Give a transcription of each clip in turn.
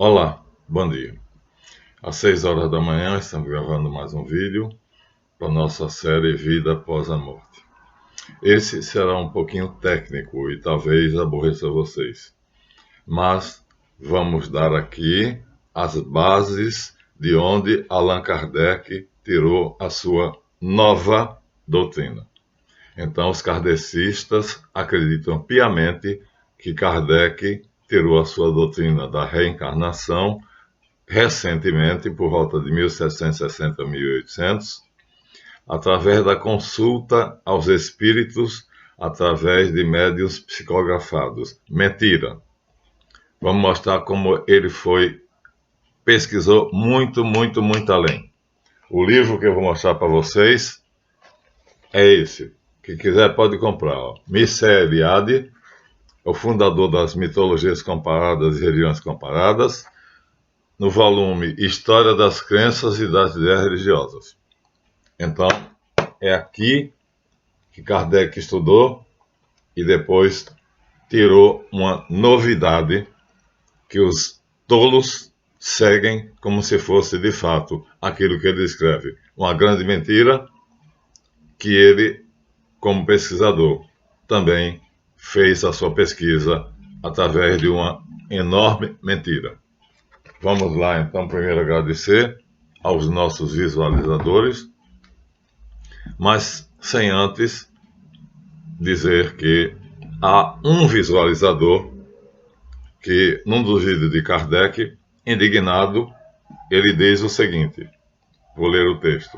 Olá, bom dia. Às 6 horas da manhã estamos gravando mais um vídeo para a nossa série Vida Após a Morte. Esse será um pouquinho técnico e talvez aborreça vocês, mas vamos dar aqui as bases de onde Allan Kardec tirou a sua nova doutrina. Então, os kardecistas acreditam piamente que Kardec tirou a sua doutrina da reencarnação recentemente, por volta de 1760 a 1800, através da consulta aos espíritos, através de médiuns psicografados. Mentira! Vamos mostrar como ele pesquisou muito além. O livro que eu vou mostrar para vocês é esse. Quem quiser pode comprar. Mircea Eliade, o fundador das mitologias comparadas e religiões comparadas, no volume História das Crenças e das Ideias Religiosas. Então, é aqui que Kardec estudou e depois tirou uma novidade que os tolos seguem como se fosse de fato aquilo que ele escreve. Uma grande mentira que ele, como pesquisador, também fez a sua pesquisa através de uma enorme mentira. Vamos lá, então, primeiro agradecer aos nossos visualizadores, mas sem antes dizer que há um visualizador que, num dos vídeos de Kardec, indignado, ele diz o seguinte, vou ler o texto.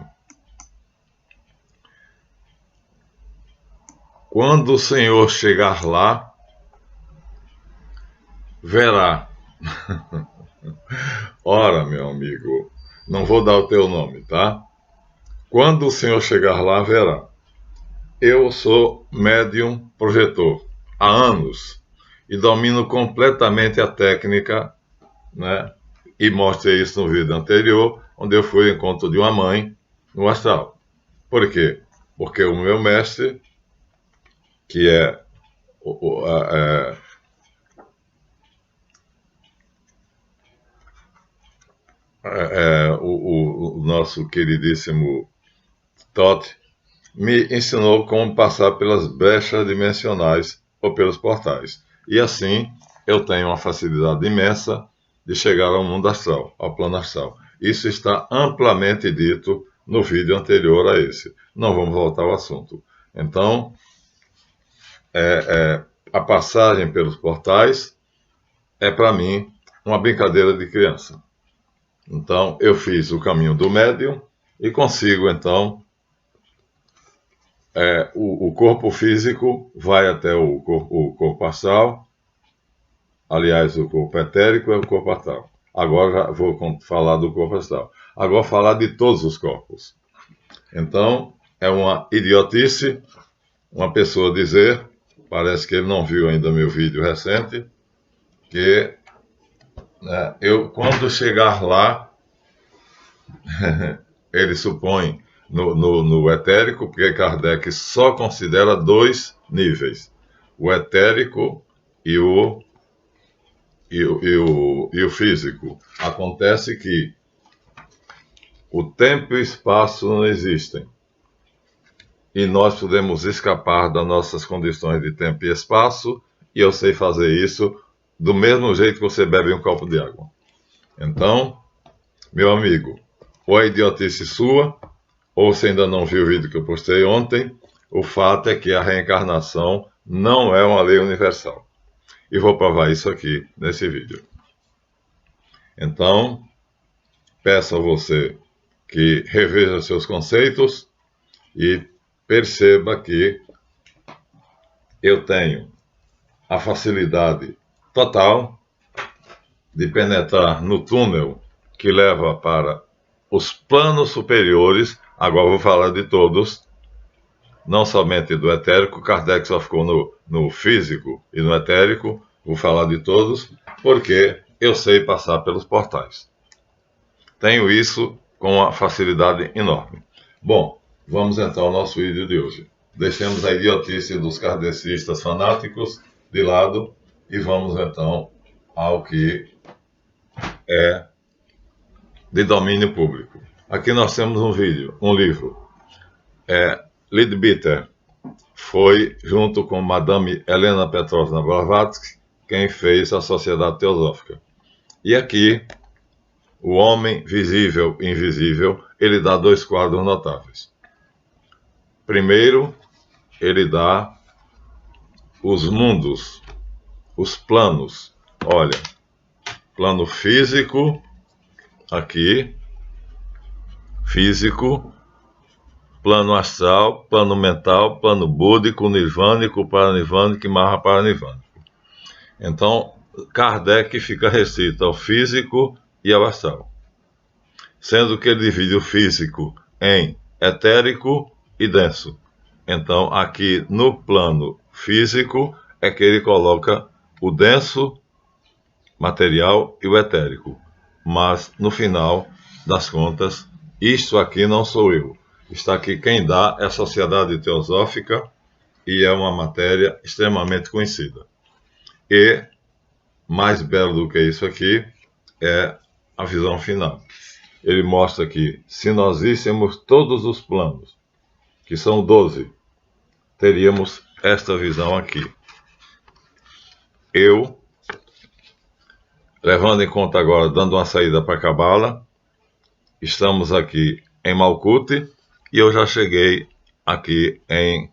Quando o Senhor chegar lá, verá. Ora, meu amigo, não vou dar o teu nome, tá? Quando o Senhor chegar lá, verá. Eu sou médium projetor há anos e domino completamente a técnica, né? E mostrei isso no vídeo anterior, onde eu fui ao encontro de uma mãe no astral. Por quê? Porque o meu mestre, que é o nosso queridíssimo Totti, me ensinou como passar pelas brechas dimensionais ou pelos portais. E assim eu tenho uma facilidade imensa de chegar ao mundo astral, ao plano astral. Isso está amplamente dito no vídeo anterior a esse. Não vamos voltar ao assunto. Então, a passagem pelos portais é para mim uma brincadeira de criança. Então, eu fiz o caminho do médium e consigo, então, o corpo físico vai até o corpo astral. Aliás, o corpo etérico é o corpo astral. Agora já vou falar do corpo astral. Agora falar de todos os corpos. Então, é uma idiotice uma pessoa dizer, parece que ele não viu ainda meu vídeo recente, que eu, quando chegar lá, ele supõe no etérico, porque Kardec só considera dois níveis, o etérico e o físico. Acontece que o tempo e o espaço não existem. E nós podemos escapar das nossas condições de tempo e espaço, e eu sei fazer isso do mesmo jeito que você bebe um copo de água. Então, meu amigo, ou é idiotice sua, ou você ainda não viu o vídeo que eu postei ontem, o fato é que a reencarnação não é uma lei universal. E vou provar isso aqui nesse vídeo. Então, peço a você que reveja seus conceitos e perceba que eu tenho a facilidade total de penetrar no túnel que leva para os planos superiores. Agora vou falar de todos, não somente do etérico. Kardec só ficou no físico e no etérico. Vou falar de todos, porque eu sei passar pelos portais. Tenho isso com uma facilidade enorme. Bom, vamos então ao nosso vídeo de hoje. Deixemos a idiotice dos kardecistas fanáticos de lado e vamos então ao que é de domínio público. Aqui nós temos um livro. Leadbeater foi, junto com Madame Helena Petrovna Blavatsky, quem fez a Sociedade Teosófica. E aqui, o Homem Visível e Invisível, ele dá 2 quadros notáveis. Primeiro, ele dá os mundos, os planos. Olha, plano físico, aqui, físico, plano astral, plano mental, plano búdico, nirvânico, paranirvânico e mahaparanirvânico. Então, Kardec fica restrito ao físico e ao astral, sendo que ele divide o físico em etérico e denso. Então, aqui no plano físico é que ele coloca o denso material e o etérico. Mas, no final das contas, isto aqui não sou eu. Está aqui quem dá é a Sociedade Teosófica e é uma matéria extremamente conhecida. E, mais belo do que isso aqui, é a visão final. Ele mostra que, se nós víssemos todos os planos, que são 12, teríamos esta visão aqui. Eu, levando em conta agora, dando uma saída para Cabala, estamos aqui em Malkuth, e eu já cheguei aqui em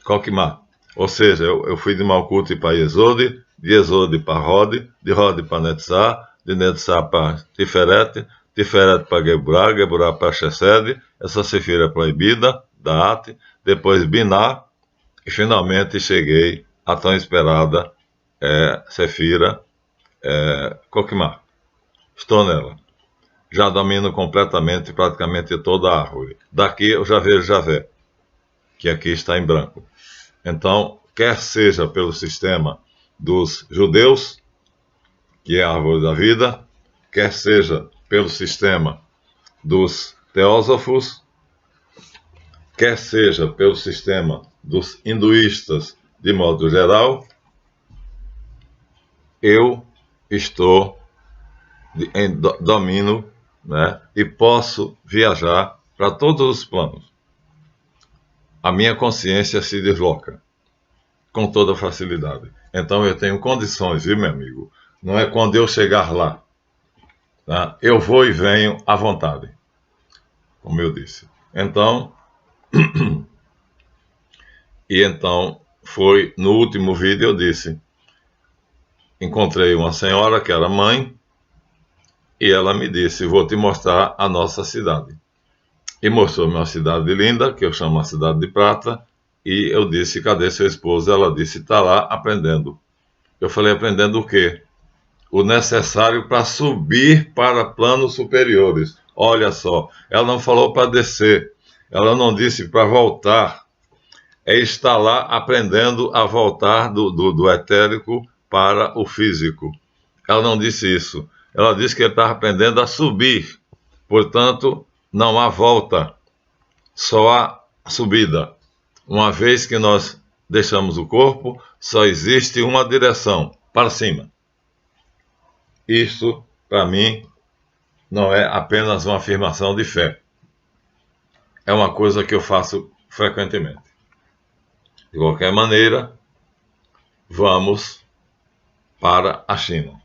Kokimá. Ou seja, eu fui de Malkuth para Yesod, de Yesod para Rod, de Rod para Netzah, de Netzah para Tiferet, Tiferet para Geburah, Geburah para Chesed, essa Sefira proibida, Daat, depois Binah, e finalmente cheguei à tão esperada Sefira Kokimá. Estou nela. Já domino completamente, praticamente toda a árvore. Daqui eu já vejo Javé, que aqui está em branco. Então, quer seja pelo sistema dos judeus, que é a árvore da vida, quer seja pelo sistema dos teósofos, quer seja pelo sistema dos hinduístas de modo geral, eu estou em domínio, né, e posso viajar para todos os planos. A minha consciência se desloca com toda facilidade. Então eu tenho condições, viu, meu amigo? Não é quando eu chegar lá. Tá? Eu vou e venho à vontade, como eu disse. Então, foi no último vídeo eu disse, encontrei uma senhora que era mãe, e ela me disse, vou te mostrar a nossa cidade. E mostrou-me uma cidade linda, que eu chamo a Cidade de Prata, e eu disse, cadê seu esposo? Ela disse, está lá aprendendo. Eu falei, aprendendo o quê? O necessário para subir para planos superiores. Olha só, ela não falou para descer, ela não disse para voltar, estar lá aprendendo a voltar do etérico para o físico. Ela não disse isso. Ela disse que ele estava aprendendo a subir. Portanto, não há volta, só há subida. Uma vez que nós deixamos o corpo, só existe uma direção, para cima. Isto, para mim, não é apenas uma afirmação de fé. É uma coisa que eu faço frequentemente. De qualquer maneira, vamos para a China.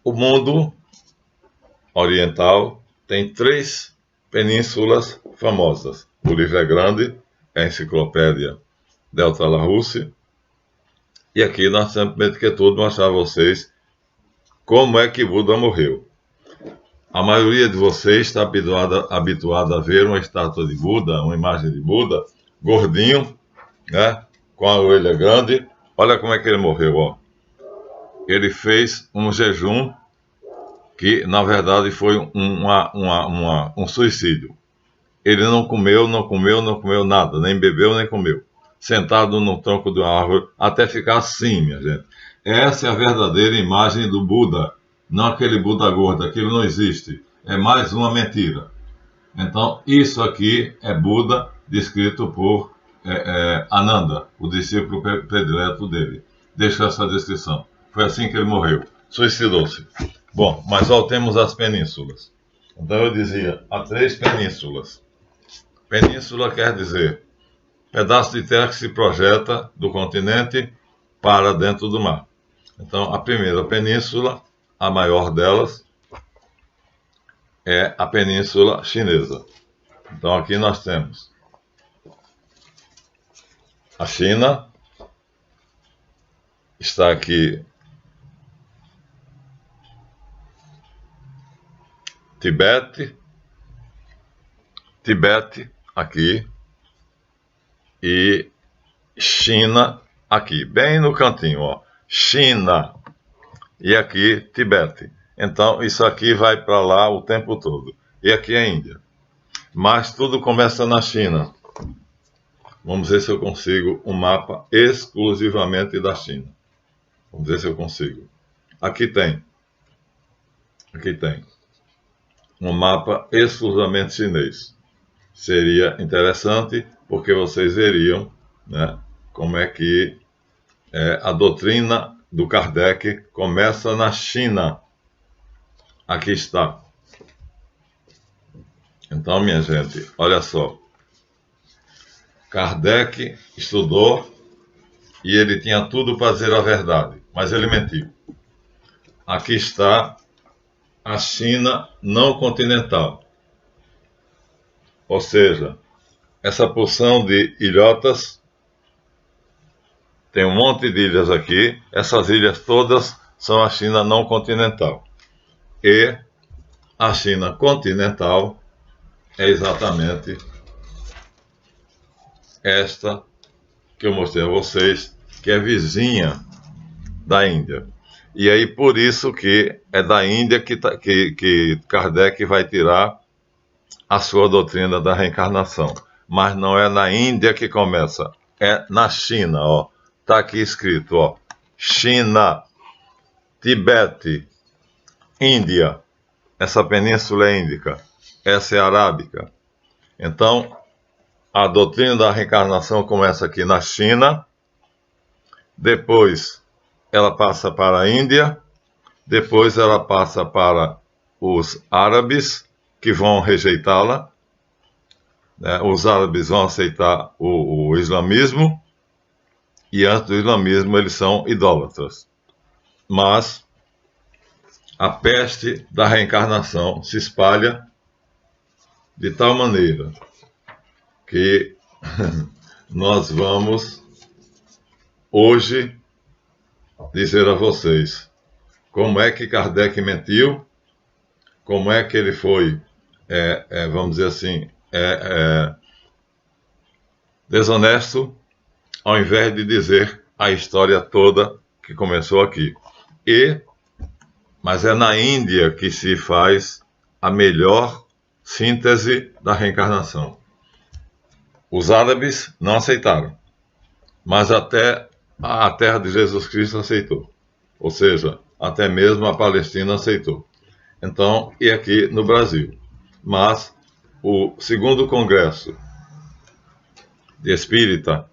O mundo oriental tem 3 penínsulas famosas. O livro é grande, é a enciclopédia Delta La Russe. E aqui nós temos que tudo mostrar a vocês como é que Buda morreu. A maioria de vocês está habituada a ver uma estátua de Buda, uma imagem de Buda, gordinho, né, com a orelha grande. Olha como é que ele morreu, ó. Ele fez um jejum que, na verdade, foi um suicídio. Ele não comeu nada, nem bebeu, nem comeu. Sentado no tronco de uma árvore, até ficar assim, minha gente. Essa é a verdadeira imagem do Buda, não aquele Buda gordo, aquilo não existe. É mais uma mentira. Então, isso aqui é Buda descrito por Ananda, o discípulo predileto dele. Deixa essa descrição. Foi assim que ele morreu. suicidou-se. Bom, mas voltemos às penínsulas. Então eu dizia, há 3 penínsulas. Península quer dizer pedaço de terra que se projeta do continente para dentro do mar. Então, a primeira península, a maior delas, é a Península Chinesa. Então, aqui nós temos a China, está aqui Tibete aqui, e China aqui, bem no cantinho, ó. China e aqui Tibete. Então isso aqui vai para lá o tempo todo. E aqui é a Índia. Mas tudo começa na China. Vamos ver se eu consigo um mapa exclusivamente da China. Vamos ver se eu consigo. Aqui tem um mapa exclusivamente chinês. Seria interessante, porque vocês veriam, né, como é que a doutrina do Kardec começa na China. Aqui está. Então, minha gente, olha só. Kardec estudou e ele tinha tudo para dizer a verdade, mas ele mentiu. Aqui está a China não continental. Ou seja, essa porção de ilhotas, tem um monte de ilhas aqui, essas ilhas todas são a China não continental. E a China continental é exatamente esta que eu mostrei a vocês, que é vizinha da Índia. E aí por isso que é da Índia que Kardec vai tirar a sua doutrina da reencarnação. Mas não é na Índia que começa, é na China, ó. Está aqui escrito, ó. China, Tibete, Índia. Essa península é índica, essa é arábica. Então, a doutrina da reencarnação começa aqui na China, depois ela passa para a Índia, depois ela passa para os árabes, que vão rejeitá-la, né? Os árabes vão aceitar o islamismo, e antes do islamismo eles são idólatras. Mas a peste da reencarnação se espalha de tal maneira que nós vamos hoje dizer a vocês como é que Kardec mentiu, como é que ele foi, vamos dizer assim, desonesto, ao invés de dizer a história toda que começou aqui. Mas é na Índia que se faz a melhor síntese da reencarnação. Os árabes não aceitaram, mas até a terra de Jesus Cristo aceitou. Ou seja, até mesmo a Palestina aceitou. Então, e aqui no Brasil. Mas o segundo congresso de Espírita,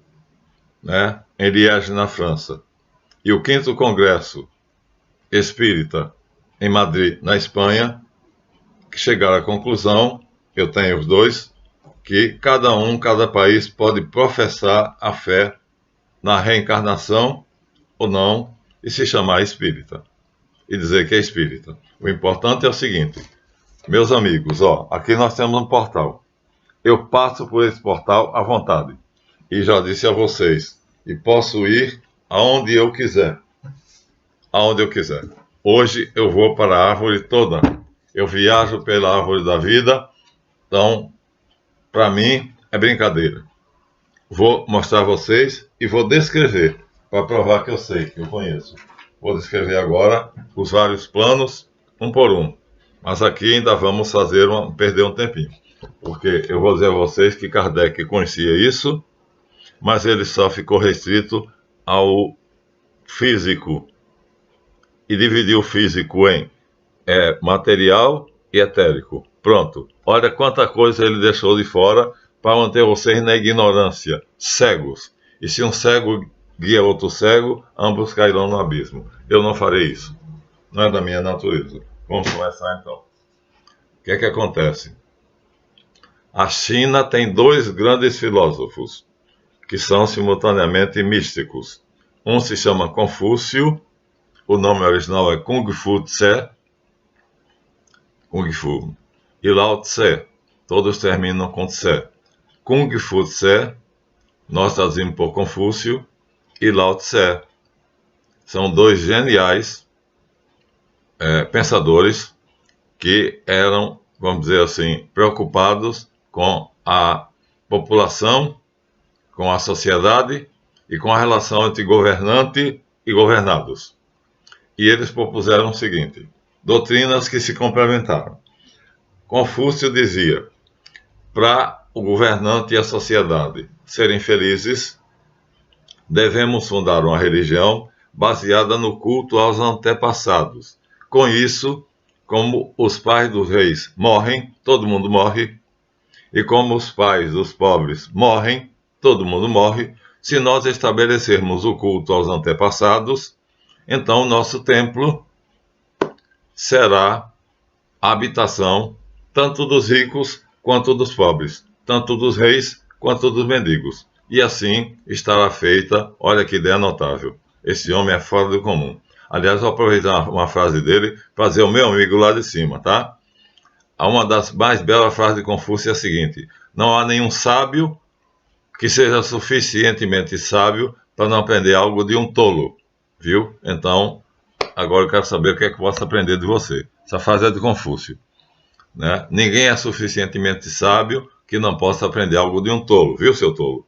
né, em Liège, na França, e o 5º congresso Espírita em Madrid, na Espanha, que chegaram à conclusão, eu tenho os dois, que cada país pode professar a fé na reencarnação ou não, e se chamar espírita, e dizer que é espírita. O importante é o seguinte, meus amigos, ó, aqui nós temos um portal. Eu passo por esse portal à vontade, e já disse a vocês, e posso ir aonde eu quiser. Aonde eu quiser. Hoje eu vou para a árvore toda. Eu viajo pela árvore da vida. Então, para mim, é brincadeira. Vou mostrar a vocês e vou descrever, para provar que eu sei, que eu conheço. Vou descrever agora os vários planos, um por um. Mas aqui ainda vamos perder um tempinho. Porque eu vou dizer a vocês que Kardec conhecia isso, mas ele só ficou restrito ao físico. E dividiu o físico em material e etérico. Pronto. Olha quanta coisa ele deixou de fora para manter vocês na ignorância, cegos. E se um cego guia outro cego, ambos cairão no abismo. Eu não farei isso. não é da minha natureza. Vamos começar então. O que é que acontece? A China tem dois grandes filósofos, que são simultaneamente místicos. Um se chama Confúcio, o nome original é Kung Fu Tse, Kung Fu, e Lao Tse, todos terminam com Tse. Kung Fu Tse, nós traduzimos por Confúcio, e Lao Tse. São dois geniais pensadores que eram, vamos dizer assim, preocupados com a população, com a sociedade e com a relação entre governante e governados. E eles propuseram o seguinte: doutrinas que se complementaram. Confúcio dizia: para o governante e a sociedade serem felizes, devemos fundar uma religião baseada no culto aos antepassados. Com isso, como os pais dos reis morrem, todo mundo morre, e como os pais dos pobres morrem, todo mundo morre. Se nós estabelecermos o culto aos antepassados, então o nosso templo será a habitação tanto dos ricos quanto dos pobres, tanto dos reis quanto dos mendigos. E assim estará feita, olha que ideia notável. Esse homem é fora do comum. Aliás, vou aproveitar uma frase dele para dizer o meu amigo lá de cima, tá? Uma das mais belas frases de Confúcio é a seguinte: não há nenhum sábio que seja suficientemente sábio para não aprender algo de um tolo, viu? Então, agora eu quero saber o que é que eu posso aprender de você. Essa frase é de Confúcio, né? Ninguém é suficientemente sábio que não possa aprender algo de um tolo, viu, seu tolo?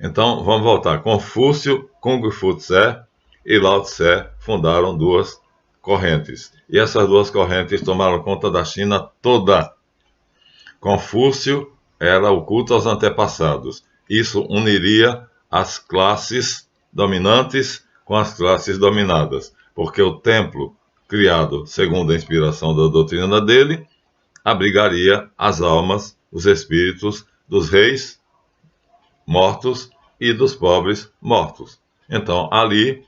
Então, vamos voltar. Confúcio, Kung Fu Tse e Lao Tse fundaram duas correntes. E essas duas correntes tomaram conta da China toda. Confúcio era o culto aos antepassados. Isso uniria as classes dominantes com as classes dominadas, porque o templo, criado segundo a inspiração da doutrina dele, abrigaria as almas, os espíritos dos reis mortos e dos pobres mortos. Então, ali,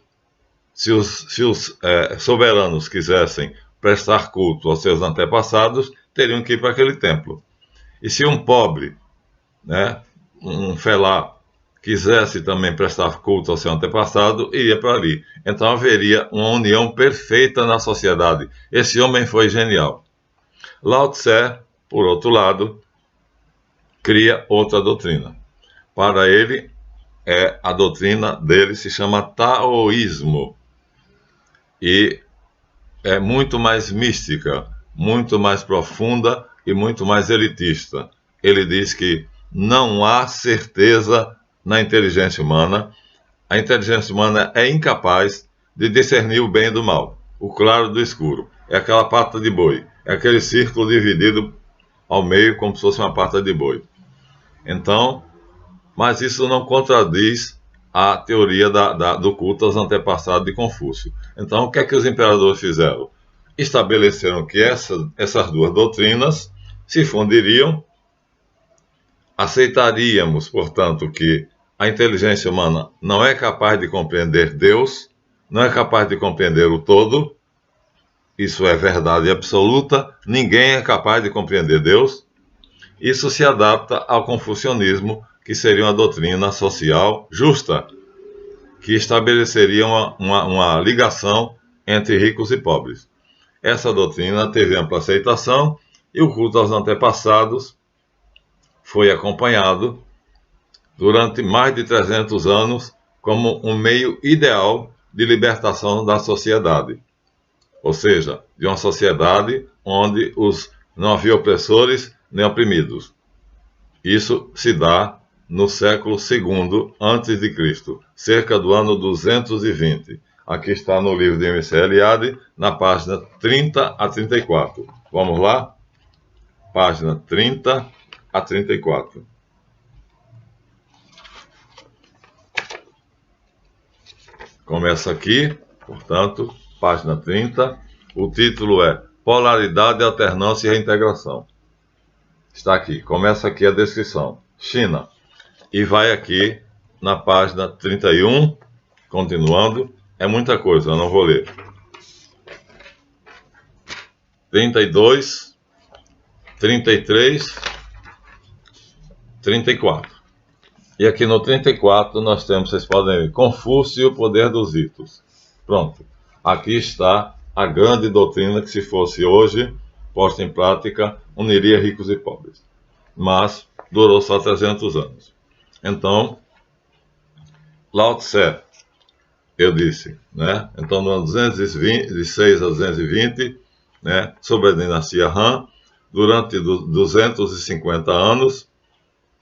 se os soberanos quisessem prestar culto aos seus antepassados, teriam que ir para aquele templo. E se um pobre, né, um felá, quisesse também prestar culto ao seu antepassado, iria para ali. Então haveria uma união perfeita na sociedade. Esse homem foi genial. Lao Tse, por outro lado, cria outra doutrina. Para ele, a doutrina dele se chama taoísmo. E é muito mais mística, muito mais profunda e muito mais elitista. Ele diz que não há certeza na inteligência humana. A inteligência humana é incapaz de discernir o bem do mal, o claro do escuro. É aquela pata de boi, é aquele círculo dividido ao meio como se fosse uma pata de boi. Então, mas isso não contradiz a teoria do culto aos antepassados de Confúcio. Então, o que é que os imperadores fizeram? Estabeleceram que essas duas doutrinas se fundiriam. Aceitaríamos, portanto, que a inteligência humana não é capaz de compreender Deus, não é capaz de compreender o todo. Isso é verdade absoluta. Ninguém é capaz de compreender Deus. Isso se adapta ao confucionismo, que seria uma doutrina social justa, que estabeleceria uma ligação entre ricos e pobres. Essa doutrina teve ampla aceitação e o culto aos antepassados foi acompanhado durante mais de 300 anos como um meio ideal de libertação da sociedade. Ou seja, de uma sociedade onde não havia opressores nem oprimidos. Isso se dá no século II a.C., cerca do ano 220. Aqui está no livro de M.C. Eliade, na página 30 a 34. Vamos lá? Página 30 a 34. Começa aqui, portanto, página 30. O título é Polaridade, Alternância e Reintegração. Está aqui, começa aqui a descrição. China. E vai aqui na página 31, continuando. É muita coisa, eu não vou ler. 32, 33, 34. E aqui no 34 nós temos, vocês podem ver, Confúcio e o poder dos ritos. Pronto. Aqui está a grande doutrina que, se fosse hoje posta em prática, uniria ricos e pobres. Mas durou só 300 anos. Então, Lao Tse, eu disse, né? Então, no ano 226 a 220, né, sobre a dinastia Han, durante 250 anos,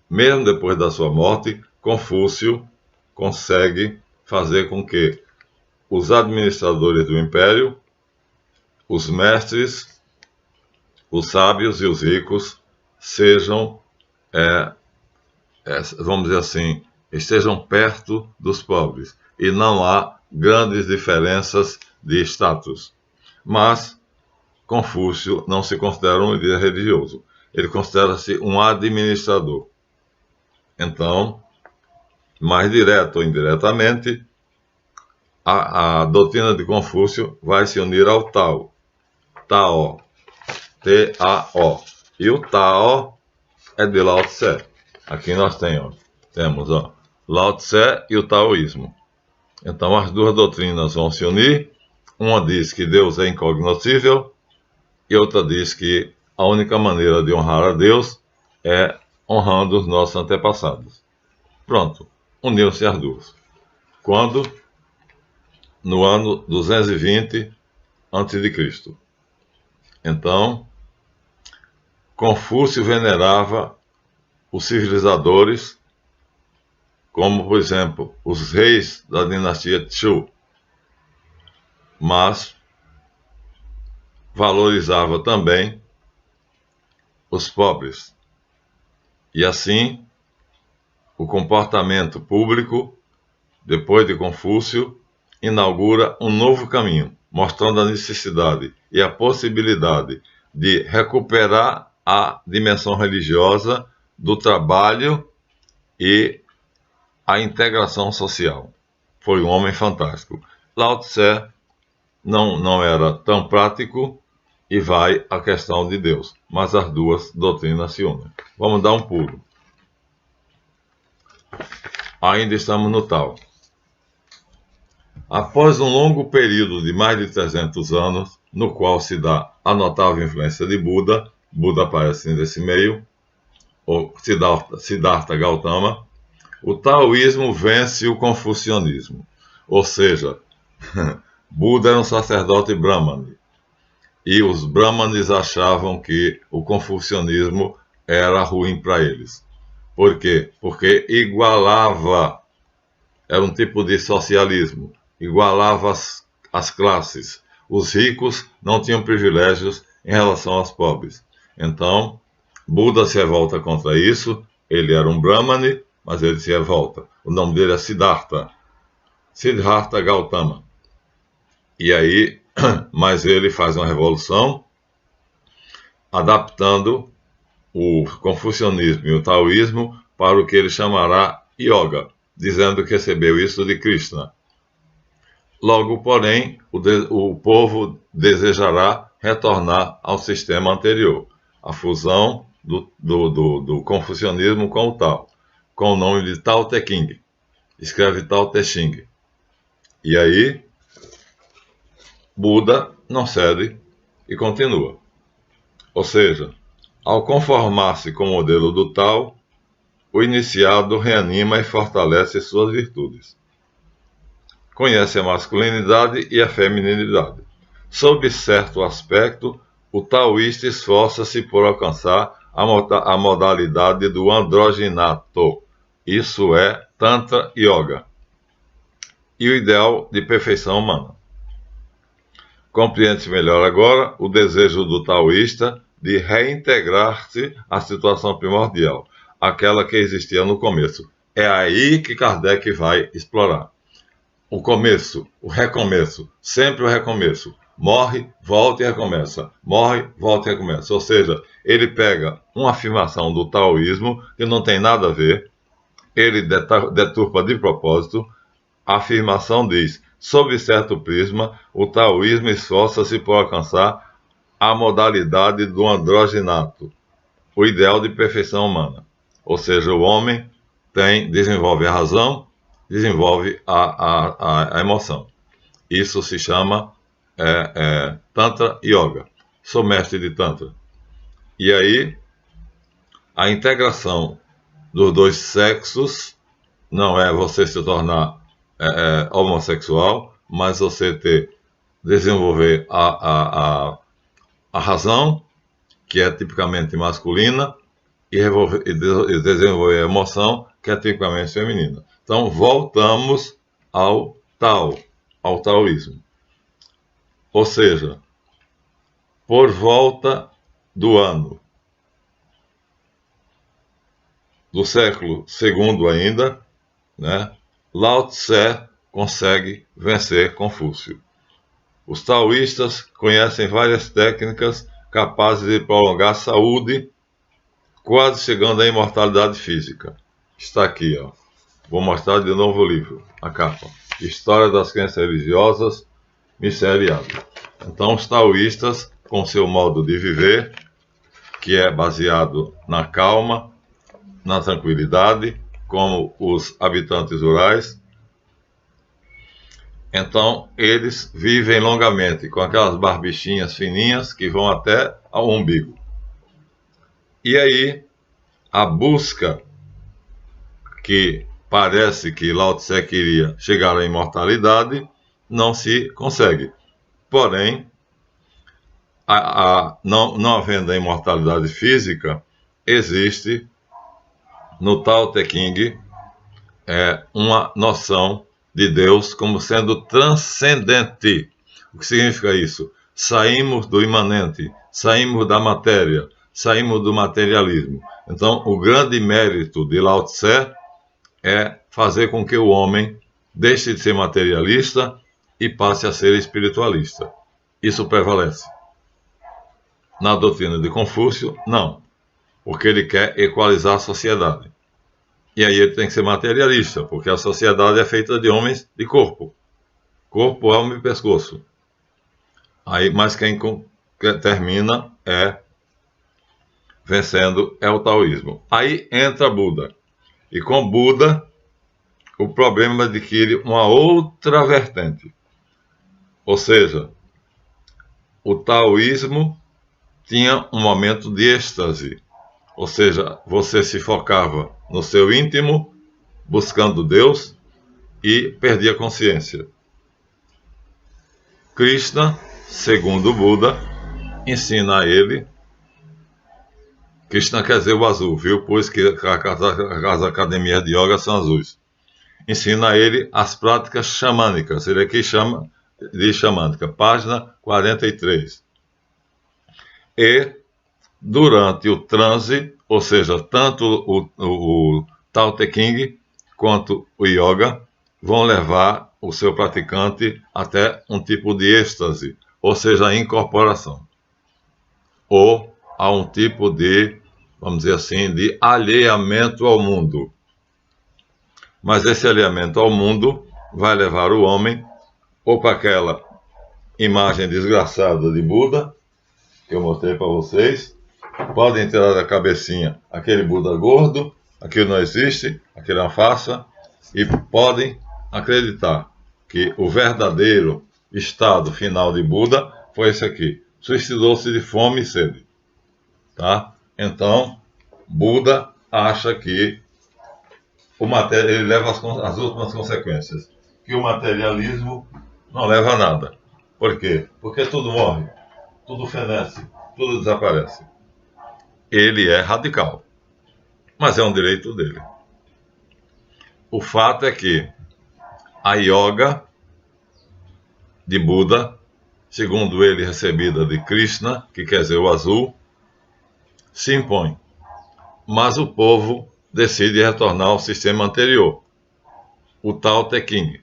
mesmo depois da sua morte, Confúcio consegue fazer com que os administradores do império, os mestres, os sábios e os ricos sejam, vamos dizer assim, estejam perto dos pobres. E não há grandes diferenças de status. Mas Confúcio não se considera um líder religioso. Ele considera-se um administrador. Então, mais direto ou indiretamente, a doutrina de Confúcio vai se unir ao Tao. Tao. T-A-O. E o Tao é de Lao Tse. Aqui nós temos Lao Tse e o Taoísmo. Então, as duas doutrinas vão se unir. Uma diz que Deus é incognoscível e outra diz que a única maneira de honrar a Deus é honrando os nossos antepassados. Pronto, uniram-se as duas. Quando? No ano 220 a.C. Então, Confúcio venerava os civilizadores, como, por exemplo, os reis da dinastia Chu, mas valorizava também os pobres. E assim, o comportamento público, depois de Confúcio, inaugura um novo caminho, mostrando a necessidade e a possibilidade de recuperar a dimensão religiosa do trabalho e a integração social. Foi um homem fantástico. Lao Tse não era tão prático e vai à questão de Deus, mas as duas doutrinas se unem. Vamos dar um pulo. Ainda estamos no Tao. Após um longo período de mais de 300 anos, no qual se dá a notável influência de Buda, Buda aparece nesse meio, ou Siddhartha Gautama, o taoísmo vence o confucionismo. Ou seja, Buda era um sacerdote brahmane, e os brahmanes achavam que o confucionismo era ruim para eles. Por quê? Porque igualava, era um tipo de socialismo, igualava as classes. Os ricos não tinham privilégios em relação aos pobres. Então, Buda se revolta contra isso. Ele era um brahmane, mas ele se revolta. O nome dele é Siddhartha Gautama. E aí, mas ele faz uma revolução, adaptando o confucionismo e o taoísmo para o que ele chamará yoga, dizendo que recebeu isso de Krishna. Logo, porém, o povo desejará retornar ao sistema anterior, a fusão do confucionismo com o Tao, com o nome de Tao Te Ching. Escreve Tao Te Ching. E aí, Buda não cede e continua. Ou seja, ao conformar-se com o modelo do Tao, o iniciado reanima e fortalece suas virtudes. Conhece a masculinidade e a feminilidade. Sob certo aspecto, o taoísta esforça-se por alcançar a modalidade do androginato, isso é, Tantra Yoga, e o ideal de perfeição humana. Compreende-se melhor agora o desejo do taoísta de reintegrar-se à situação primordial, aquela que existia no começo. É aí que Kardec vai explorar. O começo, o recomeço, sempre o recomeço. Morre, volta e recomeça. Morre, volta e recomeça. Ou seja, ele pega uma afirmação do taoísmo que não tem nada a ver, ele deturpa de propósito. A afirmação diz: sob certo prisma, o taoísmo esforça-se por alcançar a modalidade do androginato, o ideal de perfeição humana. Ou seja, o homem desenvolve a razão, desenvolve a emoção. Isso se chama Tantra Yoga. Sou mestre de Tantra. E aí, a integração dos dois sexos não é você se tornar homossexual, mas você desenvolver a razão, que é tipicamente masculina, e desenvolver a emoção, que é tipicamente feminina. Então, voltamos ao taoísmo. Ou seja, por volta do ano do século II ainda, né, Lao Tse consegue vencer Confúcio. Os taoístas conhecem várias técnicas capazes de prolongar a saúde, quase chegando à imortalidade física. Está aqui, ó. Vou mostrar de novo o livro, a capa. História das Crenças Religiosas, Miseriade. Então, os taoístas, com seu modo de viver, que é baseado na calma, na tranquilidade, como os habitantes rurais, então eles vivem longamente, com aquelas barbichinhas fininhas que vão até ao umbigo. E aí, a busca que parece que Lao Tse queria chegar à imortalidade, não se consegue. Porém, não havendo a imortalidade física, existe no Tao Te Ching uma noção de Deus como sendo transcendente. O que significa isso? Saímos do imanente, saímos da matéria, saímos do materialismo. Então, o grande mérito de Lao Tse é fazer com que o homem deixe de ser materialista e passe a ser espiritualista. Isso prevalece. Na doutrina de Confúcio, não, porque ele quer equalizar a sociedade. E aí ele tem que ser materialista, porque a sociedade é feita de homens de corpo. Corpo, alma e pescoço. Aí, mas quem termina vencendo é o taoísmo. Aí entra Buda. E com Buda, o problema adquire uma outra vertente. Ou seja, o taoísmo tinha um momento de êxtase. Ou seja, você se focava no seu íntimo, buscando Deus, e perdia a consciência. Krishna, segundo Buda, ensina a ele. Krishna quer dizer o azul, viu? Pois que as academias de yoga são azuis. Ensina a ele as práticas xamânicas. Ele aqui chama de xamânica, página 43. E durante o transe, ou seja, tanto o Tao Te Ching quanto o yoga vão levar o seu praticante até um tipo de êxtase, ou seja, a incorporação, ou a um tipo de, vamos dizer assim, de alheamento ao mundo. Mas esse alheamento ao mundo vai levar o homem ou para aquela imagem desgraçada de Buda, que eu mostrei para vocês. Podem tirar da cabecinha aquele Buda gordo, aquilo não existe, aquilo é uma farsa, e podem acreditar que o verdadeiro estado final de Buda foi esse aqui. Suicidou-se de fome e sede. Tá? Então, Buda acha que ele leva as últimas consequências, que o materialismo não leva a nada. Por quê? Porque tudo morre, tudo fenece, tudo desaparece. Ele é radical, mas é um direito dele. O fato é que a yoga de Buda, segundo ele recebida de Krishna, que quer dizer o azul, se impõe. Mas o povo decide retornar ao sistema anterior, o Tao Te Ching.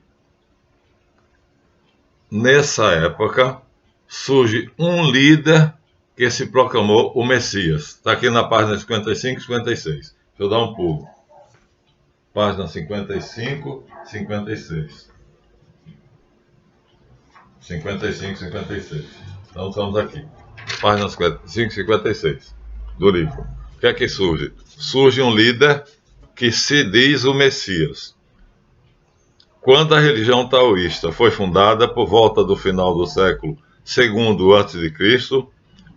Nessa época, surge um líder que se proclamou o Messias. Está aqui na página 55 e 56. Deixa eu dar um pulo. Página 55, 56. 55 e 56. Então estamos aqui. página 55 e 56 do livro. O que é que surge? Surge um líder que se diz o Messias. Quando a religião taoísta foi fundada por volta do final do século II a.C.,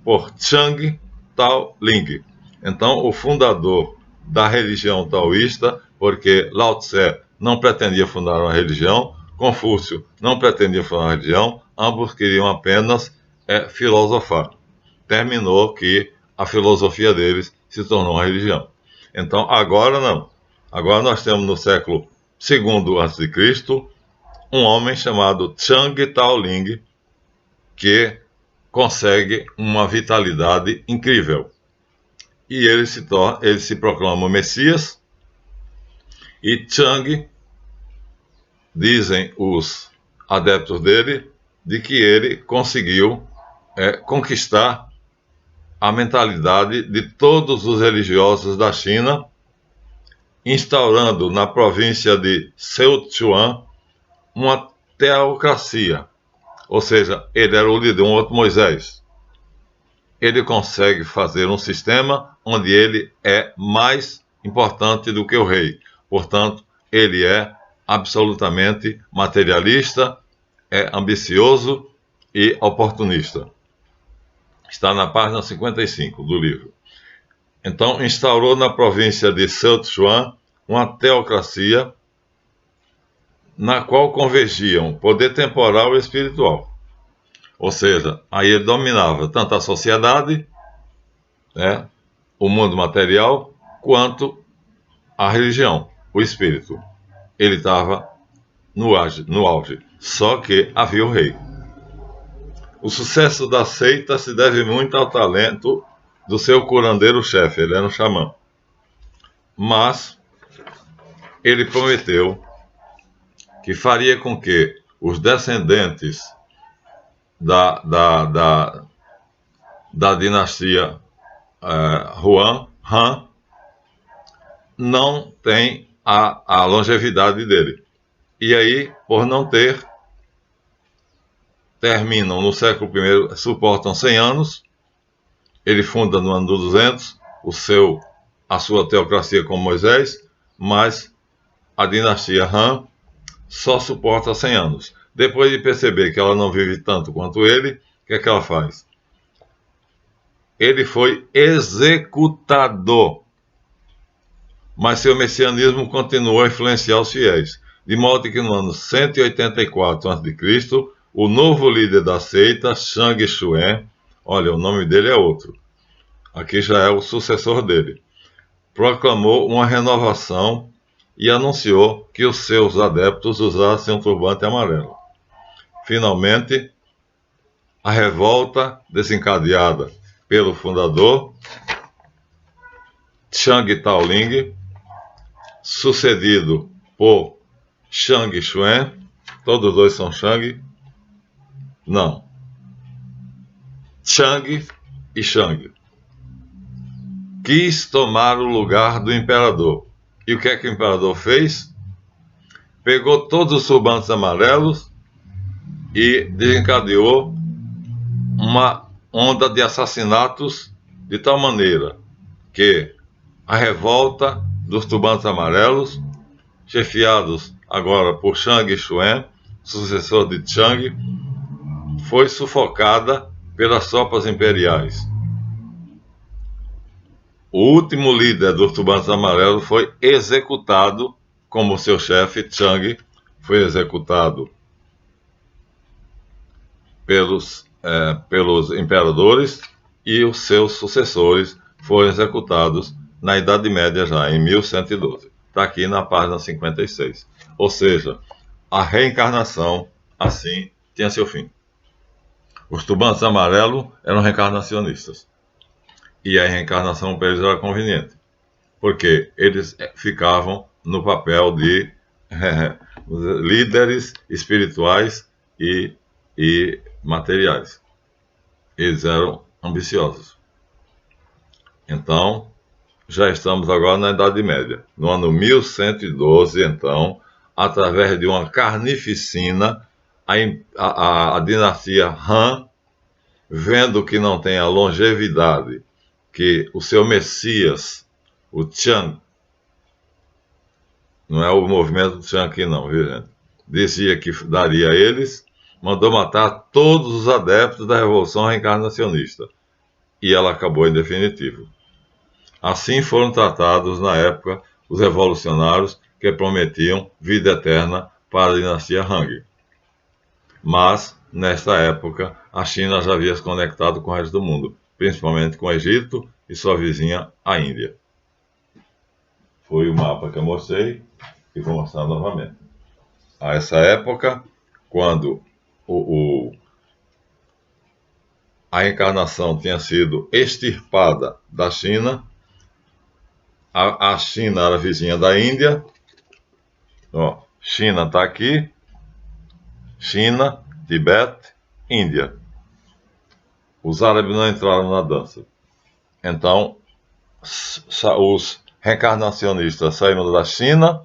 por Chang Tao-ling. Então, o fundador da religião taoísta, porque Lao Tse não pretendia fundar uma religião, Confúcio não pretendia fundar uma religião, ambos queriam apenas filosofar. Terminou que a filosofia deles se tornou uma religião. Então, agora não. Agora nós temos no século II a.C., um homem chamado Chang Tao-ling, que consegue uma vitalidade incrível. E ele se proclama o Messias, e Chang, dizem os adeptos dele, de que ele conseguiu conquistar a mentalidade de todos os religiosos da China, instaurando na província de Sichuan uma teocracia. Ou seja, ele era o líder, um outro Moisés. Ele consegue fazer um sistema onde ele é mais importante do que o rei. Portanto, ele é absolutamente materialista, é ambicioso e oportunista. Está na página 55 do livro. Então, instaurou na província de Sichuan uma teocracia na qual convergiam poder temporal e espiritual. Ou seja, aí ele dominava tanto a sociedade, o mundo material, quanto a religião, o espírito. Ele estava no auge, só que havia o rei. O sucesso da seita se deve muito ao talento do seu curandeiro-chefe, ele era um xamã. Mas ele prometeu que faria com que os descendentes da dinastia Han não tem a longevidade dele. E aí, por não ter, terminam no século I, suportam 100 anos, ele funda no ano 200 a sua teocracia com Moisés, mas a dinastia Han só suporta 100 anos. Depois de perceber que ela não vive tanto quanto ele, o que é que ela faz? Ele foi executado, mas seu messianismo continuou a influenciar os fiéis, de modo que no ano 184 a.C., o novo líder da seita, Shang Xuan, olha, o nome dele é outro, aqui já é o sucessor dele, proclamou uma renovação e anunciou que os seus adeptos usassem um turbante amarelo. Finalmente, a revolta desencadeada pelo fundador, Chang Tao-ling, sucedido por Shang Xuan, todos dois são Shang, não, Chang e Shang, quis tomar o lugar do imperador. E o que é que o imperador fez? Pegou todos os turbantes amarelos e desencadeou uma onda de assassinatos de tal maneira que a revolta dos turbantes amarelos, chefiados agora por Shang Xuan, sucessor de Chang, foi sufocada pelas tropas imperiais. O último líder dos turbantes amarelos foi executado, como seu chefe, Chang, foi executado pelos imperadores, e os seus sucessores foram executados na Idade Média já, em 1112. Está aqui na página 56. Ou seja, a reencarnação, assim, tinha seu fim. Os turbantes amarelos eram reencarnacionistas. E a reencarnação para eles era conveniente, porque eles ficavam no papel de líderes espirituais e materiais. Eles eram ambiciosos. Então, já estamos agora na Idade Média. No ano 1112, então, através de uma carnificina, a dinastia Han vendo que não tem a longevidade que o seu Messias, o Chan, não é o movimento do Chan aqui não, viu gente? Dizia que daria a eles, mandou matar todos os adeptos da Revolução Reencarnacionista. E ela acabou em definitivo. Assim foram tratados na época os revolucionários que prometiam vida eterna para a dinastia Han. Mas, nesta época, a China já havia se conectado com o resto do mundo, principalmente com o Egito e sua vizinha, a Índia. Foi o mapa que eu mostrei e vou mostrar novamente. A essa época, quando a encarnação tinha sido extirpada da China, a China era vizinha da Índia. Ó, China está aqui, China, Tibete, Índia. Os árabes não entraram na dança. Então, os reencarnacionistas saíram da China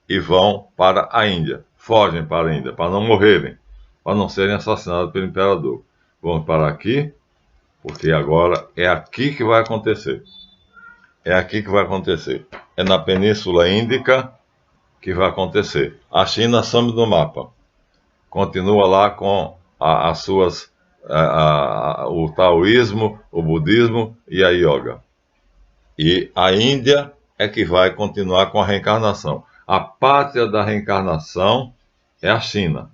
e vão para a Índia. Fogem para a Índia, para não morrerem, para não serem assassinados pelo imperador. Vamos parar aqui, porque agora é aqui que vai acontecer. É aqui que vai acontecer. É na Península Índica que vai acontecer. A China some do mapa. Continua lá com as suas, o taoísmo, o budismo e a yoga. E a Índia é que vai continuar com a reencarnação. A pátria da reencarnação é a China.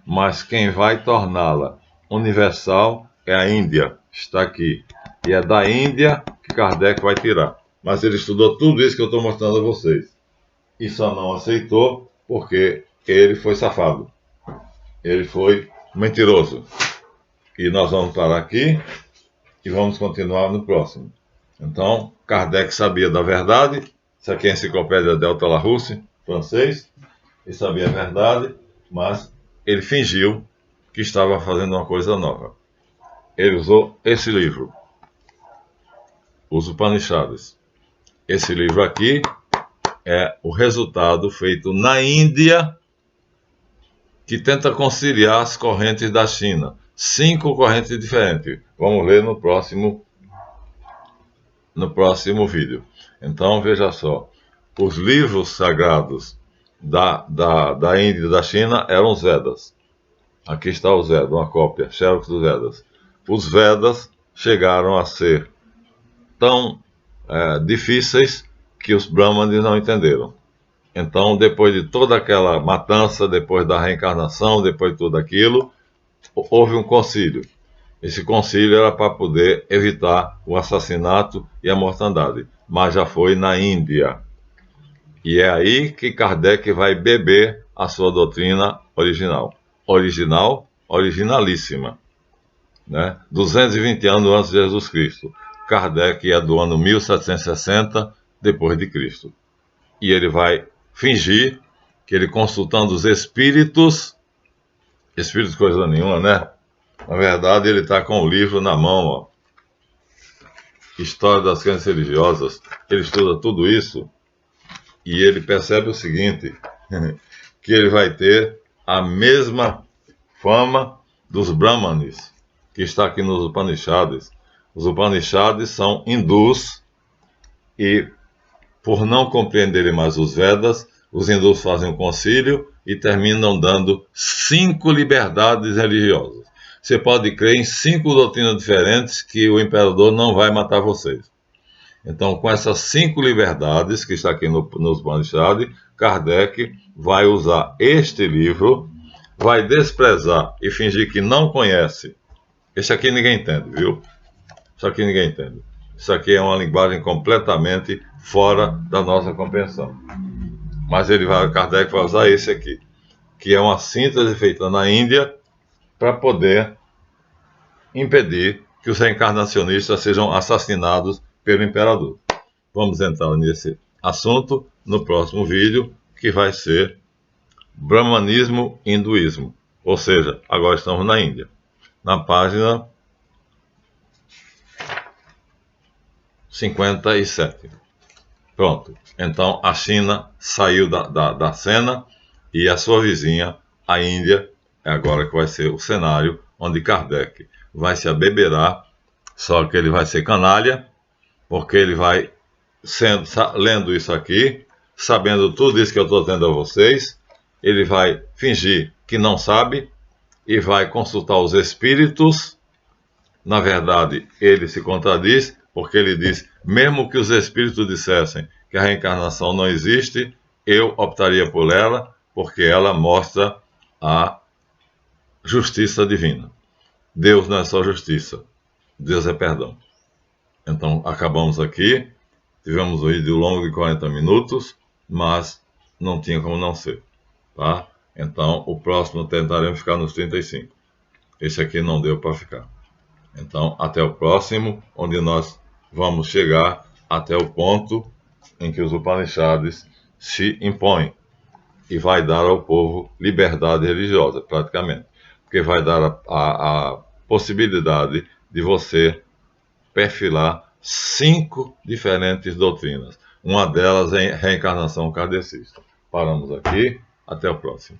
Mas quem vai torná-la universal é a Índia. Está aqui. E é da Índia que Kardec vai tirar. Mas ele estudou tudo isso que eu estou mostrando a vocês. E só não aceitou porque ele foi safado. Ele foi mentiroso. E nós vamos parar aqui e vamos continuar no próximo. Então, Kardec sabia da verdade. Isso aqui é a enciclopédia Delta Larousse, francês. Ele sabia a verdade, mas ele fingiu que estava fazendo uma coisa nova. Ele usou esse livro, os Upanishads. Esse livro aqui é o resultado feito na Índia, que tenta conciliar as correntes da China. 5 correntes diferentes. Vamos ler no próximo vídeo. Então, veja só. Os livros sagrados da Índia e da China eram os Vedas. Aqui está os Vedas, uma cópia, xerox dos Vedas. Os Vedas chegaram a ser tão difíceis que os Brahmanes não entenderam. Então, depois de toda aquela matança, depois da reencarnação, depois de tudo aquilo, houve um concílio. Esse concílio era para poder evitar o assassinato e a mortandade, mas já foi na Índia. E é aí que Kardec vai beber a sua doutrina original. Originalíssima. Né? 220 anos antes de Jesus Cristo. Kardec é do ano 1760 depois de Cristo. E ele vai fingir que ele, consultando os espíritos coisa nenhuma, né? Na verdade, ele está com o livro na mão, ó. História das crenças religiosas. Ele estuda tudo isso e ele percebe o seguinte, que ele vai ter a mesma fama dos Brahmanes, que está aqui nos Upanishads. Os Upanishads são hindus e, por não compreenderem mais os Vedas, os hindus fazem um concílio e terminam dando 5 liberdades religiosas. Você pode crer em 5 doutrinas diferentes que o imperador não vai matar vocês. Então, com essas 5 liberdades, que está aqui nos Upanishads, Kardec vai usar este livro, vai desprezar e fingir que não conhece. Esse aqui ninguém entende, viu? Isso aqui ninguém entende. Isso aqui é uma linguagem completamente fora da nossa compreensão. Mas Kardec vai usar esse aqui, que é uma síntese feita na Índia para poder impedir que os reencarnacionistas sejam assassinados pelo imperador. Vamos entrar nesse assunto no próximo vídeo, que vai ser Brahmanismo e Hinduísmo. Ou seja, agora estamos na Índia. Na página 57. Pronto. Então a China saiu da cena e a sua vizinha, a Índia, é agora que vai ser o cenário onde Kardec vai se abeberar, só que ele vai ser canalha, porque ele vai lendo isso aqui, sabendo tudo isso que eu estou dizendo a vocês, ele vai fingir que não sabe e vai consultar os espíritos. Na verdade, ele se contradiz, porque ele diz, mesmo que os espíritos dissessem que a reencarnação não existe, eu optaria por ela, porque ela mostra a justiça divina. Deus não é só justiça, Deus é perdão. Então, acabamos aqui. Tivemos um vídeo longo de 40 minutos, mas não tinha como não ser, tá? Então, o próximo tentaremos ficar nos 35. Esse aqui não deu para ficar. Então, até o próximo, onde nós vamos chegar até o ponto em que os Upanishads se impõem e vai dar ao povo liberdade religiosa, praticamente. Porque vai dar a possibilidade de você perfilar 5 diferentes doutrinas. Uma delas é reencarnação kardecista. Paramos aqui. Até o próximo.